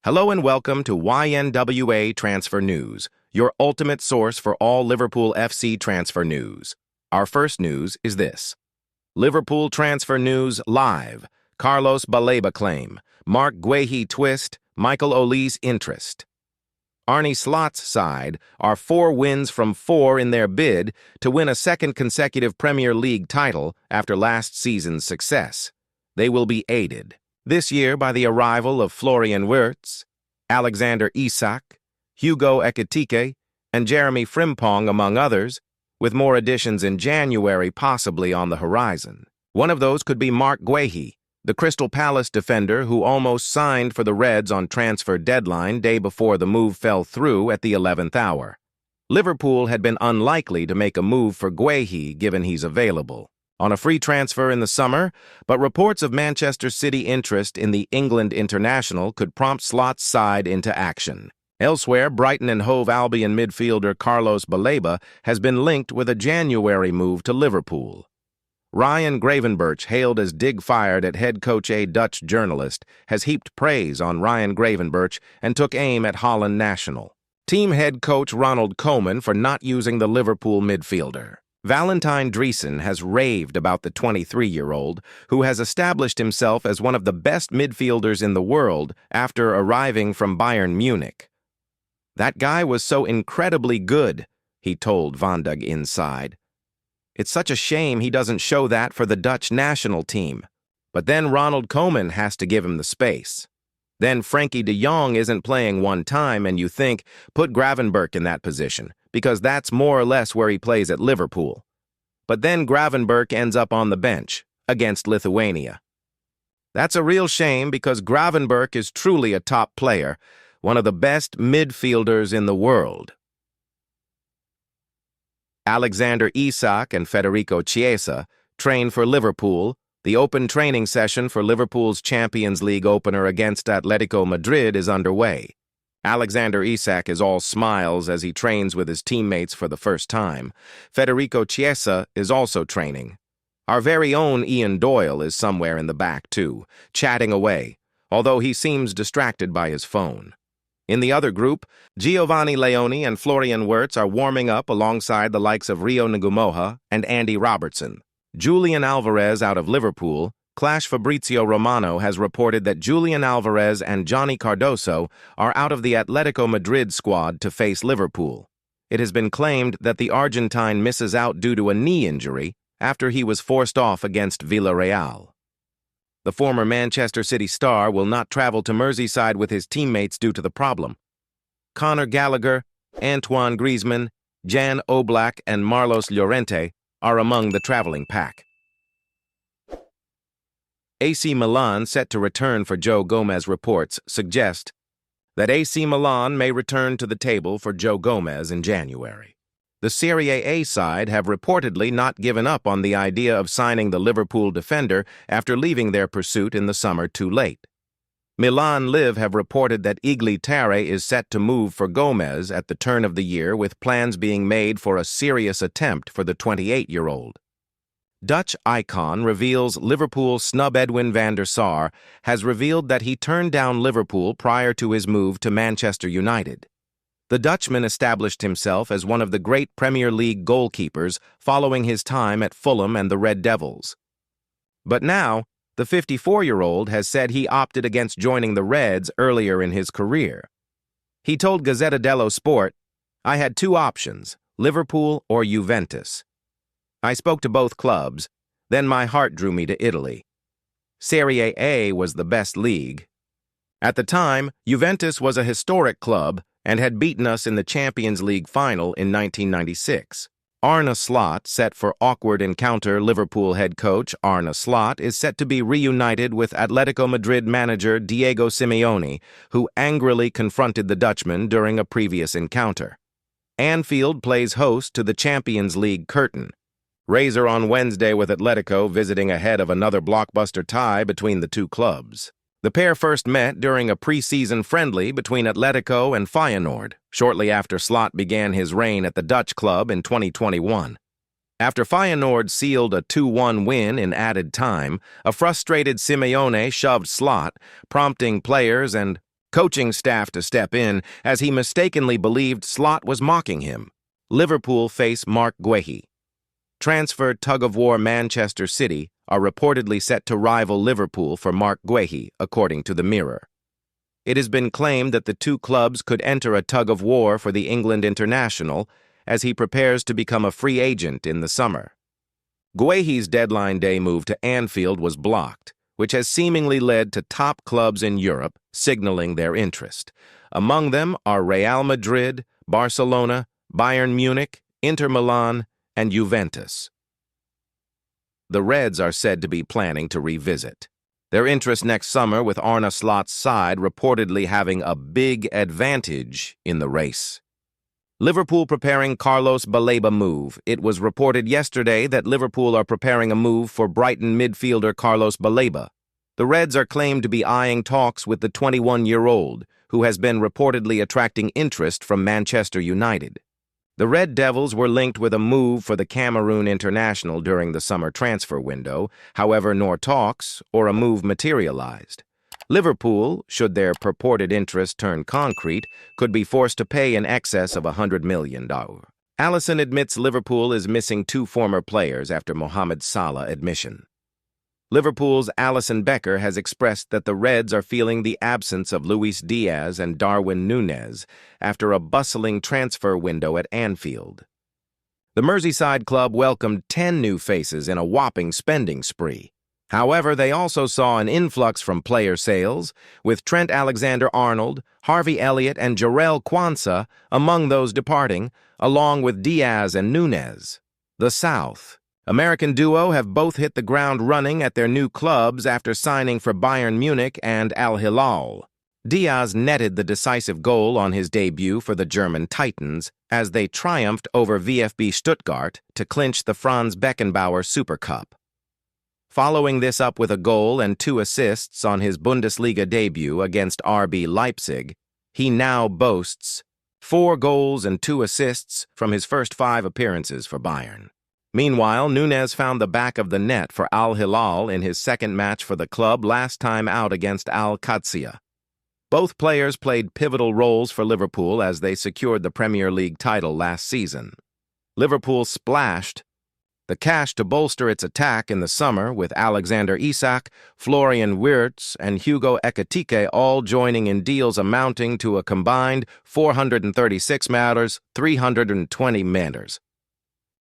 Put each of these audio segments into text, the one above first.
Hello and welcome to YNWA Transfer News, your ultimate source for all Liverpool FC transfer news. Our first news is this. Liverpool Transfer News Live. Carlos Baleba claim. Marc Guehi twist. Michael Olise interest. Arne Slot's side are 4 wins from 4 in their bid to win a second consecutive Premier League title after last season's success. They will be aided this year by the arrival of Florian Wirtz, Alexander Isak, Hugo Ekitike, and Jeremy Frimpong, among others, with more additions in January possibly on the horizon. One of those could be Marc Guehi, the Crystal Palace defender who almost signed for the Reds on transfer deadline day before the move fell through at the 11th hour. Liverpool had been unlikely to make a move for Guehi given he's available on a free transfer in the summer, but reports of Manchester City interest in the England international could prompt Slot's side into action. Elsewhere, Brighton and Hove Albion midfielder Carlos Baleba has been linked with a January move to Liverpool. Ryan Gravenberch, hailed as dig-fired at head coach a Dutch journalist, has heaped praise on Ryan Gravenberch and took aim at Holland national team head coach Ronald Koeman for not using the Liverpool midfielder. Valentine Driessen has raved about the 23-year-old, who has established himself as one of the best midfielders in the world after arriving from Bayern Munich. "That guy was so incredibly good," he told Vandag Inside. "It's such a shame he doesn't show that for the Dutch national team." But then Ronald Koeman has to give him the space. Then Frankie de Jong isn't playing one time, and you think, put Gravenberch in that position, because that's more or less where he plays at Liverpool. But then Gravenberch ends up on the bench against Lithuania. That's a real shame because Gravenberch is truly a top player, one of the best midfielders in the world. Alexander Isak and Federico Chiesa train for Liverpool. The open training session for Liverpool's Champions League opener against Atletico Madrid is underway. Alexander Isak is all smiles as he trains with his teammates for the first time. Federico Chiesa is also training. Our very own Ian Doyle is somewhere in the back, too, chatting away, although he seems distracted by his phone. In the other group, Giovanni Leoni and Florian Wirtz are warming up alongside the likes of Rio Ngumoha and Andy Robertson. Julian Alvarez out of Liverpool. Clash Fabrizio Romano has reported that Julian Alvarez and Johnny Cardoso are out of the Atletico Madrid squad to face Liverpool. It has been claimed that the Argentine misses out due to a knee injury after he was forced off against Villarreal. The former Manchester City star will not travel to Merseyside with his teammates due to the problem. Conor Gallagher, Antoine Griezmann, Jan Oblak, and Marlos Llorente are among the traveling pack. AC Milan, set to return for Joe Gomez, reports suggest that AC Milan may return to the table for Joe Gomez in January. The Serie A side have reportedly not given up on the idea of signing the Liverpool defender after leaving their pursuit in the summer too late. Milan Live have reported that Iglitare is set to move for Gomez at the turn of the year, with plans being made for a serious attempt for the 28-year-old. Dutch icon reveals Liverpool snub Edwin van der Sar has revealed that he turned down Liverpool prior to his move to Manchester United. The Dutchman established himself as one of the great Premier League goalkeepers following his time at Fulham and the Red Devils. But now, the 54-year-old has said he opted against joining the Reds earlier in his career. He told Gazzetta dello Sport, "I had 2 options, Liverpool or Juventus. I spoke to both clubs, then my heart drew me to Italy. Serie A was the best league. At the time, Juventus was a historic club and had beaten us in the Champions League final in 1996. Arne Slot, set for awkward encounter. Liverpool head coach Arne Slot is set to be reunited with Atletico Madrid manager Diego Simeone, who angrily confronted the Dutchman during a previous encounter. Anfield plays host to the Champions League curtain. Razor on Wednesday with Atletico visiting ahead of another blockbuster tie between the two clubs. The pair first met during a pre-season friendly between Atletico and Feyenoord, shortly after Slot began his reign at the Dutch club in 2021. After Feyenoord sealed a 2-1 win in added time, a frustrated Simeone shoved Slot, prompting players and coaching staff to step in as he mistakenly believed Slot was mocking him. Liverpool face Marc Guehi. Transferred tug-of-war Manchester City are reportedly set to rival Liverpool for Marc Guehi, according to the Mirror. It has been claimed that the two clubs could enter a tug-of-war for the England international as he prepares to become a free agent in the summer. Guehi's deadline day move to Anfield was blocked, which has seemingly led to top clubs in Europe signaling their interest. Among them are Real Madrid, Barcelona, Bayern Munich, Inter Milan, and Juventus. The Reds are said to be planning to revisit their interest next summer, with Arne Slot's side reportedly having a big advantage in the race. Liverpool preparing Carlos Baleba move. It was reported yesterday that Liverpool are preparing a move for Brighton midfielder Carlos Baleba. The Reds are claimed to be eyeing talks with the 21-year-old, who has been reportedly attracting interest from Manchester United. The Red Devils were linked with a move for the Cameroon international during the summer transfer window. However, nor talks or a move materialized. Liverpool, should their purported interest turn concrete, could be forced to pay in excess of $100 million. Alisson admits Liverpool is missing two former players after Mohamed Salah admission. Liverpool's Alisson Becker has expressed that the Reds are feeling the absence of Luis Diaz and Darwin Núñez after a bustling transfer window at Anfield. The Merseyside club welcomed 10 new faces in a whopping spending spree. However, they also saw an influx from player sales, with Trent Alexander-Arnold, Harvey Elliott, and Jarell Quansah among those departing, along with Diaz and Núñez. The South American duo have both hit the ground running at their new clubs after signing for Bayern Munich and Al Hilal. Diaz netted the decisive goal on his debut for the German Titans as they triumphed over VfB Stuttgart to clinch the Franz Beckenbauer Super Cup. Following this up with a goal and 2 assists on his Bundesliga debut against RB Leipzig, he now boasts 4 goals and 2 assists from his first 5 appearances for Bayern. Meanwhile, Núñez found the back of the net for Al Hilal in his second match for the club last time out against Al Qadsiya. Both players played pivotal roles for Liverpool as they secured the Premier League title last season. Liverpool splashed the cash to bolster its attack in the summer, with Alexander Isak, Florian Wirtz, and Hugo Ekitike all joining in deals amounting to a combined 436 matters, 320 matters.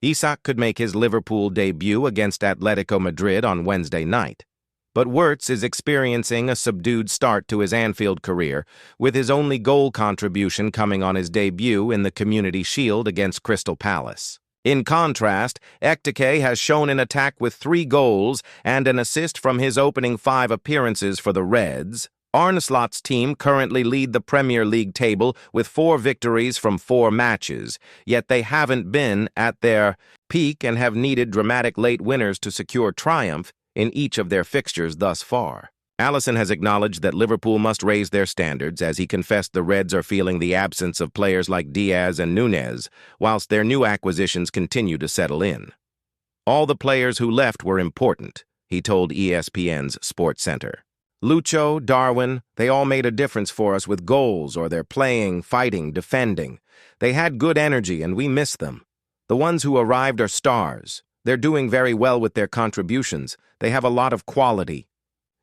Isak could make his Liverpool debut against Atletico Madrid on Wednesday night, but Wirtz is experiencing a subdued start to his Anfield career, with his only goal contribution coming on his debut in the Community Shield against Crystal Palace. In contrast, Ekitike has shown an attack with 3 goals and an assist from his opening 5 appearances for the Reds. Arne Slot's team currently lead the Premier League table with 4 victories from 4 matches, yet they haven't been at their peak and have needed dramatic late winners to secure triumph in each of their fixtures thus far. Alisson has acknowledged that Liverpool must raise their standards, as he confessed the Reds are feeling the absence of players like Diaz and Núñez, whilst their new acquisitions continue to settle in. All the players who left were important, he told ESPN's Sports Center. Lucho, Darwin, they all made a difference for us with goals, or they're playing, fighting, defending. They had good energy and we missed them. The ones who arrived are stars. They're doing very well with their contributions. They have a lot of quality.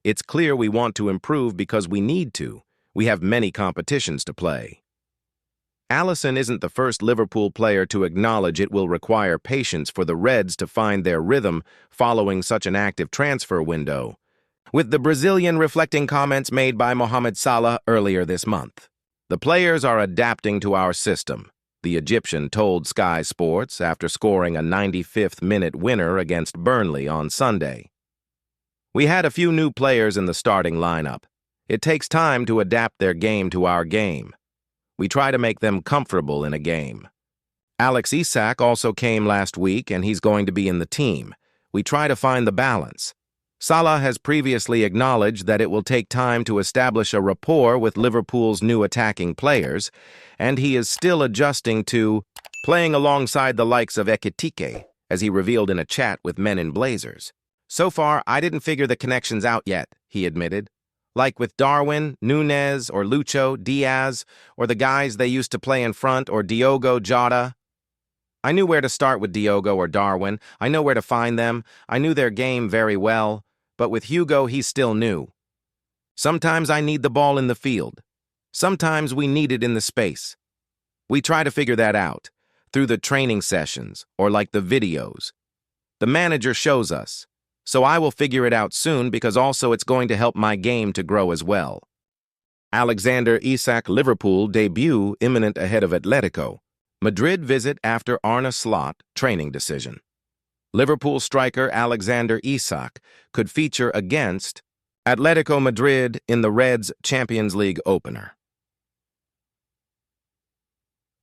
It's clear we want to improve because we need to. We have many competitions to play. Alisson isn't the first Liverpool player to acknowledge it will require patience for the Reds to find their rhythm following such an active transfer window, with the Brazilian reflecting comments made by Mohamed Salah earlier this month. The players are adapting to our system, the Egyptian told Sky Sports after scoring a 95th-minute winner against Burnley on Sunday. We had a few new players in the starting lineup. It takes time to adapt their game to our game. We try to make them comfortable in a game. Alex Isak also came last week and he's going to be in the team. We try to find the balance. Salah has previously acknowledged that it will take time to establish a rapport with Liverpool's new attacking players, and he is still adjusting to playing alongside the likes of Ekitike, as he revealed in a chat with Men in Blazers. So far, I didn't figure the connections out yet, he admitted. like with Darwin, Nunez, or Lucho, Diaz, or the guys they used to play in front, or Diogo Jota. I knew where to start with Diogo or Darwin. I know where to find them. I knew their game very well. But with Hugo, he's still new. Sometimes I need the ball in the field. Sometimes we need it in the space. We try to figure that out, through the training sessions, or like the videos. The manager shows us. So I will figure it out soon because also it's going to help my game to grow as well. Alexander Isak Liverpool debut imminent ahead of Atletico. Madrid visit after Arne Slot training decision. Liverpool striker Alexander Isak could feature against Atletico Madrid in the Reds' Champions League opener.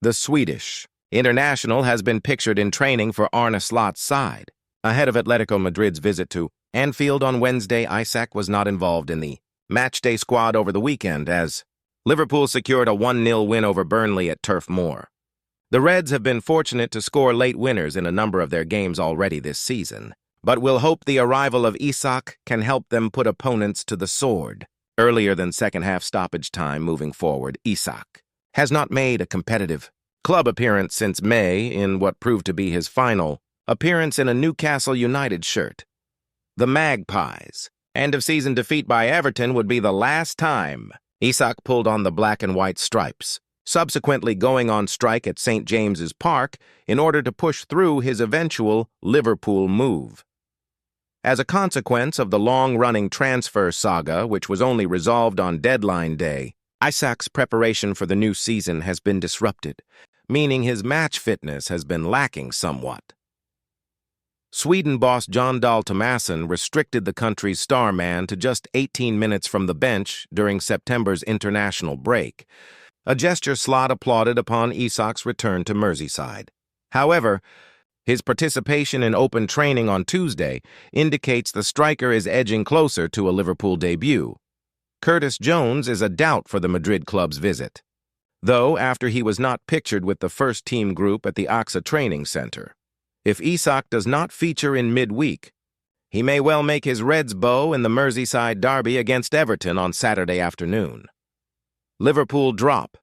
The Swedish international has been pictured in training for Arne Slot's side. Ahead of Atletico Madrid's visit to Anfield on Wednesday, Isak was not involved in the matchday squad over the weekend as Liverpool secured a 1-0 win over Burnley at Turf Moor. The Reds have been fortunate to score late winners in a number of their games already this season, but will hope the arrival of Isak can help them put opponents to the sword. Earlier than second-half stoppage time moving forward, Isak has not made a competitive club appearance since May in what proved to be his final appearance in a Newcastle United shirt. The Magpies' end-of-season defeat by Everton would be the last time Isak pulled on the black and white stripes, subsequently going on strike at St. James's Park in order to push through his eventual Liverpool move. As a consequence of the long-running transfer saga, which was only resolved on deadline day, Isak's preparation for the new season has been disrupted, meaning his match fitness has been lacking somewhat. Sweden boss Jon Dahl Tomasson restricted the country's star man to just 18 minutes from the bench during September's international break, a gesture Slot applauded upon Isak's return to Merseyside. However, his participation in open training on Tuesday indicates the striker is edging closer to a Liverpool debut. Curtis Jones is a doubt for the Madrid club's visit, though after he was not pictured with the first-team group at the AXA training center. If Isak does not feature in midweek, he may well make his Reds bow in the Merseyside derby against Everton on Saturday afternoon. Liverpool drop.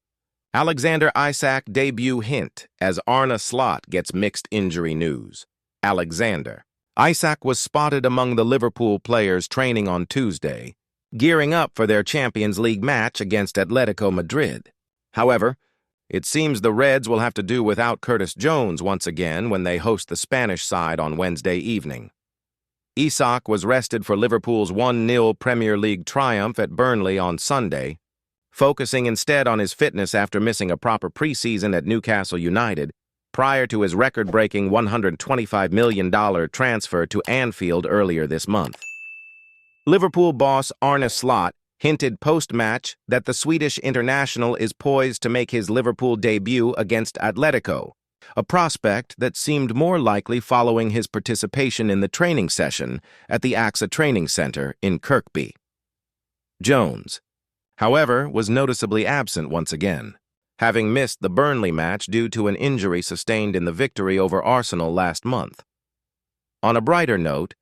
Alexander Isak debut hint as Arne Slot gets mixed injury news. Alexander Isak was spotted among the Liverpool players training on Tuesday, gearing up for their Champions League match against Atletico Madrid. However, it seems the Reds will have to do without Curtis Jones once again when they host the Spanish side on Wednesday evening. Isak was rested for Liverpool's 1-0 Premier League triumph at Burnley on Sunday, focusing instead on his fitness after missing a proper preseason at Newcastle United prior to his record-breaking $125 million transfer to Anfield earlier this month. Liverpool boss Arne Slot hinted post-match that the Swedish international is poised to make his Liverpool debut against Atletico, a prospect that seemed more likely following his participation in the training session at the AXA Training Center in Kirkby. Jones, however, was noticeably absent once again, having missed the Burnley match due to an injury sustained in the victory over Arsenal last month. On a brighter note,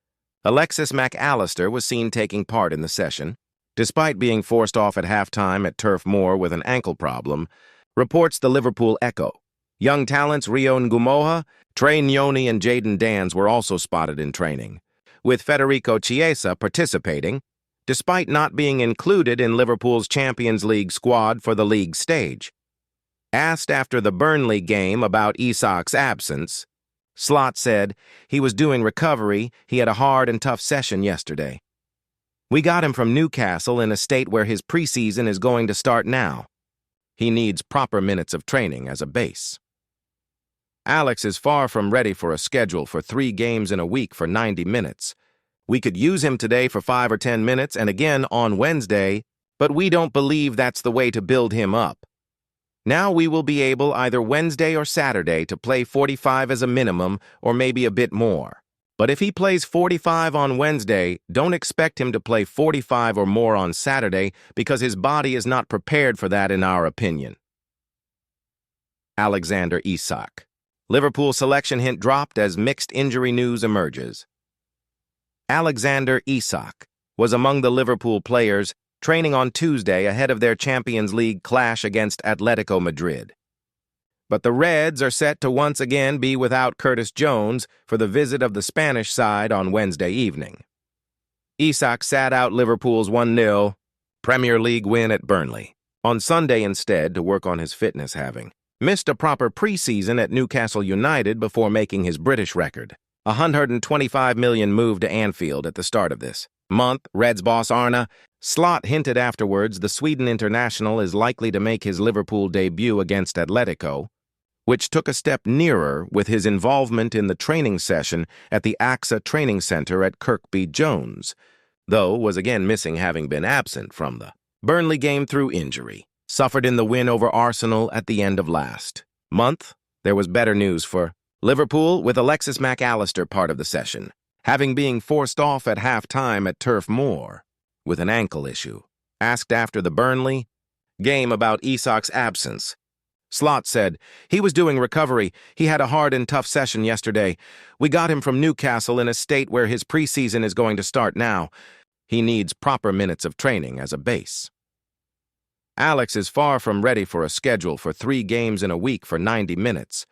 Alexis Mac Allister was seen taking part in the session, despite being forced off at halftime at Turf Moor with an ankle problem, reports the Liverpool Echo. Young talents Rio Ngumoha, Trey Nyoni, and Jayden Danns were also spotted in training, with Federico Chiesa participating, despite not being included in Liverpool's Champions League squad for the league stage. Asked after the Burnley game about Isak's absence, Slot said he was doing recovery. He had a hard and tough session yesterday. We got him from Newcastle in a state where his preseason is going to start now. He needs proper minutes of training as a base. Alex is far from ready for a schedule for 3 games in a week for 90 minutes. We could use him today for 5 or 10 minutes and again on Wednesday, but we don't believe that's the way to build him up. Now we will be able either Wednesday or Saturday to play 45 as a minimum or maybe a bit more. But if he plays 45 on Wednesday, don't expect him to play 45 or more on Saturday because his body is not prepared for that in our opinion. Alexander Isak. Liverpool selection hint dropped as mixed injury news emerges. Alexander Isak was among the Liverpool players training on Tuesday ahead of their Champions League clash against Atletico Madrid. But the Reds are set to once again be without Curtis Jones for the visit of the Spanish side on Wednesday evening. Isak sat out Liverpool's 1-0 Premier League win at Burnley. On Sunday instead, to work on his fitness, having missed a proper preseason at Newcastle United before making his British record. A £125 million move to Anfield at the start of this month. Reds boss Arne Slot hinted afterwards the Sweden international is likely to make his Liverpool debut against Atletico, which took a step nearer with his involvement in the training session at the AXA training center at Kirkby Jones, though was again missing, having been absent from the Burnley game through injury. Suffered in the win over Arsenal at the end of last month. There was better news for Liverpool, with Alexis Mac Allister part of the session, having been forced off at half-time at Turf Moor with an ankle issue. Asked after the Burnley game about Isak's absence, Slot said, "He was doing recovery. He had a hard and tough session yesterday. We got him from Newcastle in a state where his preseason is going to start now. He needs proper minutes of training as a base." Alex is far from ready for a schedule for 3 games in a week for 90 minutes.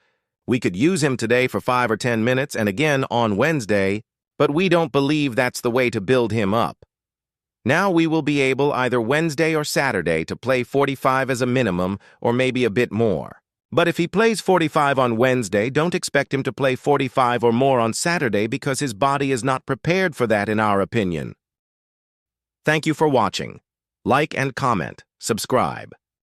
We could use him today for 5 or 10 minutes and again on Wednesday, but we don't believe that's the way to build him up. Now we will be able either Wednesday or Saturday to play 45 as a minimum or maybe a bit more. But if he plays 45 on Wednesday, don't expect him to play 45 or more on Saturday because his body is not prepared for that in our opinion. Thank you for watching. Like and comment. Subscribe.